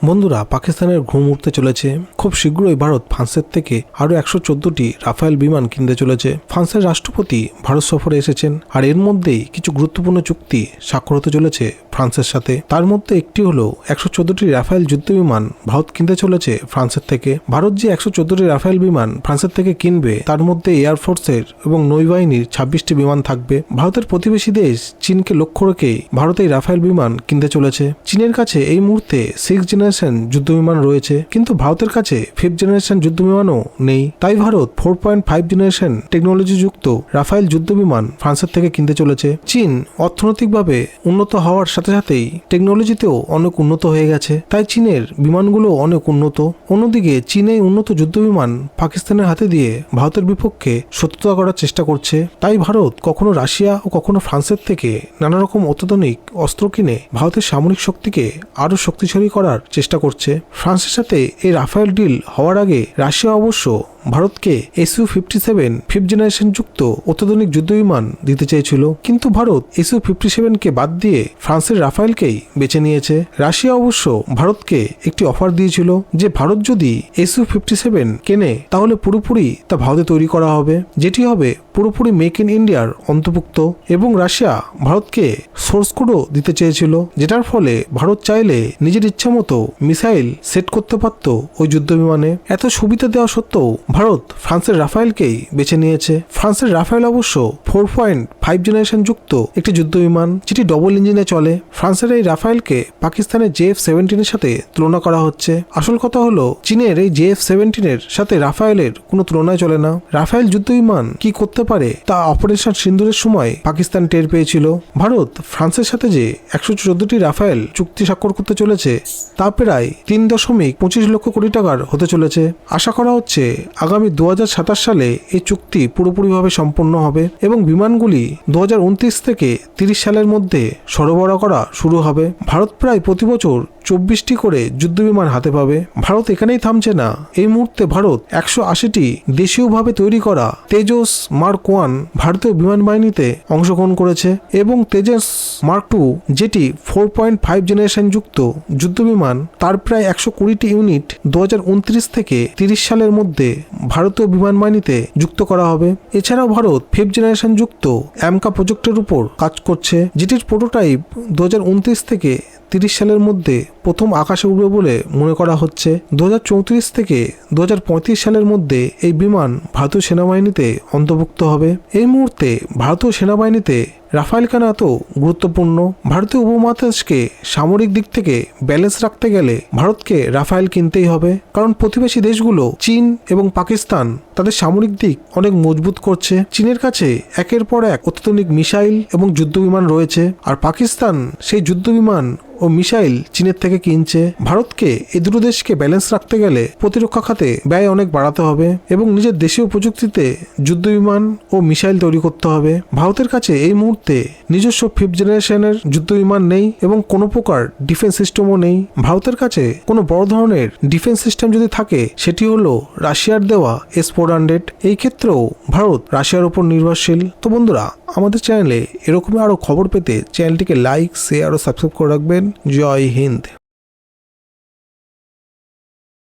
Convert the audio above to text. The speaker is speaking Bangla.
বন্ধুরা, পাকিস্তানের ঘুম উঠতে চলেছে। খুব শীঘ্রই ভারত ফ্রান্সের থেকে আরো 114টি রাফায়েল বিমান কিনতে চলেছে। ফ্রান্সের রাষ্ট্রপতি ভারত সফরে এসেছেন, আর এর মধ্যেই কিছু গুরুত্বপূর্ণ চুক্তি স্বাক্ষর হতে চলেছে ফ্রান্সের সাথে। তার মধ্যে একটি হলো 114টি রাফায়েল যুদ্ধ বিমান ভারত কিনতে চলেছে ফ্রান্সের থেকে। ভারত যে 114টি রাফায়েল বিমান ফ্রান্সের থেকে কিনবে, তার মধ্যে এয়ারফোর্সের এবং নৌবাহিনীর 26টি বিমান থাকবে। ভারতের প্রতিবেশী দেশ চীনকে লক্ষ্য রেখে ভারত এই রাফায়েল বিমান কিনতে চলেছে। চীনের কাছে এই মুহূর্তে 6th জেনারেশন যুদ্ধ বিমান রয়েছে, কিন্তু ভারতের কাছে 5th জেনারেশন যুদ্ধ বিমানও নেই। তাই ভারত 4.5 জেনারেশন টেকনোলজি যুক্ত রাফায়েল যুদ্ধ বিমান ফ্রান্সের থেকে কিনতে চলেছে। চীন অর্থনৈতিকভাবে উন্নত হওয়ার সাথে সাথেই টেকনোলজিতেও অনেক উন্নত হয়ে গেছে, তাই চীনের বিমানগুলো অনেক উন্নত। অন্যদিকে চীন এই উন্নত যুদ্ধ বিমান পাকিস্তানের হাতে দিয়ে ভারতের বিপক্ষে শত্রুতা করার চেষ্টা করছে। তাই ভারত কখনো রাশিয়া ও কখনো ফ্রান্সের থেকে নানা রকম অত্যাধুনিক অস্ত্র কিনে ভারতের সামরিক শক্তিকে আরো শক্তিশালী করার চেষ্টা করছে। ফ্রান্সের সাথে এই রাফায়েল ডিল হওয়ার আগে রাশিয়া অবশ্য ভারতকে Su-57 5th জেনারেশন যুক্ত অত্যাধুনিক যুদ্ধ বিমান দিতে চেয়েছিল, কিন্তু ভারত Su-57 কে বাদ দিয়ে ফ্রান্সের রাফায়েলকেই বেছে নিয়েছে। রাশিয়া অবশ্য ভারতকে একটি অফার দিয়েছিল যে ভারত যদি Su-57 কেনে তাহলে পুরোপুরি তা ভারতে তৈরি করা হবে, যেটি হবে পুরোপুরি মেক ইন ইন্ডিয়ার অন্তর্ভুক্ত। এবং রাশিয়া ভারতকে সোর্স কোডও দিতে চেয়েছিল, যেটার ফলে ভারত চাইলে নিজের ইচ্ছা মতো মিসাইল সেট করতে পারত ওই যুদ্ধ বিমানে। এত সুবিধা দেওয়া সত্ত্বেও ভারত ফ্রান্সের রাফায়েলকেই বেছে নিয়েছে। ফ্রান্সের রাফায়েল অবশ্য 4.5 জেনারেশন যুক্ত একটি যুদ্ধ বিমান, যেটি ডবল ইঞ্জিনে চলে। ফ্রান্সের এই রাফায়েলকে পাকিস্তানের JF-17 এর সাথে তুলনা করা হচ্ছে। আসল কথা হলো, চীনের এই JF-17 এর সাথে রাফায়েলের কোনো তুলনায় চলে না। রাফায়েল যুদ্ধ বিমান কি করতে পারে তা অপারেশন সিন্দুরের সময় পাকিস্তান টের পেয়েছিল। ভারত ফ্রান্সের সাথে যে 114টি রাফায়েল চুক্তি স্বাক্ষর করতে চলেছে, তা প্রায় 3.25 লক্ষ কোটি টাকার হতে চলেছে। আশা করা হচ্ছে আগামী 2027 সালে এই চুক্তি পুরোপুরিভাবে সম্পন্ন হবে এবং বিমানগুলি 2029 থেকে 30 সালের মধ্যে সরবরাহ করা শুরু হবে। ভারত প্রায় প্রতি বছর 24টি করে যুদ্ধ বিমান হাতে পাবে। ভারত এখানেই থামছে না। এই মুহূর্তে ভারত 180টি দেশীয়ভাবে তৈরি করা তেজস মার্ক 1 ভারতীয় বিমান বাহিনীতে অংশগ্রহণ করেছে, এবং তেজস মার্ক 2 যেটি 4.5 জেনারেশন যুক্ত যুদ্ধ বিমান, তার প্রায় 120টি ইউনিট 2029 থেকে 30 সালের মধ্যে ভারতীয় বিমান বাহিনীতে যুক্ত করা হবে। এছাড়াও ভারত 5th জেনারেশন যুক্ত AMCA প্রজেক্টের উপর কাজ করছে, যেটির প্রোটোটাইপ 2029 থেকে 30 সালের মধ্যে প্রথম আকাশে উড়বে বলে মনে করা হচ্ছে। 2034 থেকে 2035 সালের মধ্যে এই বিমান ভারতীয় সেনাবাহিনীতে অন্তর্ভুক্ত হবে। এই মুহূর্তে ভারতীয় সেনাবাহিনীতে রাফায়েল কেন এত গুরুত্বপূর্ণ? ভারতীয় উপমহাদেশকে সামরিক দিক থেকে ব্যালেন্স রাখতে গেলে ভারতকে রাফায়েল কিনতেই হবে, কারণ প্রতিবেশী দেশগুলো চীন এবং পাকিস্তান তাদের সামরিক দিক অনেক মজবুত করছে। চীনের কাছে একের পর এক অত্যাধুনিক মিসাইল এবং যুদ্ধ বিমান রয়েছে, আর পাকিস্তান সেই যুদ্ধ বিমান ও মিসাইল চীনের থেকে কিনছে। ভারতকে এই দুটো দেশকে ব্যালেন্স রাখতে গেলে প্রতিরক্ষা খাতে ব্যয় অনেক বাড়াতে হবে এবং নিজের দেশীয় প্রযুক্তিতে যুদ্ধ বিমান ও মিসাইল তৈরি করতে হবে। ভারতের কাছে এই মুহূর্তে নিজস্ব 5th জেনারেশনের যুদ্ধ বিমান নেই এবং কোনো প্রকার ডিফেন্স সিস্টেমও নেই। ভারতের কাছে কোনো বড় ধরনের ডিফেন্স সিস্টেম যদি থাকে, সেটি হলো রাশিয়ার দেওয়া S-400। এই ক্ষেত্রেও ভারত রাশিয়ার উপর নির্ভরশীল। তো বন্ধুরা, আমাদের চ্যানেলে এরকমই আরো খবর পেতে চ্যানেলটিকে লাইক, শেয়ার ও সাবস্ক্রাইব করে রাখবেন। জয় হিন্দ।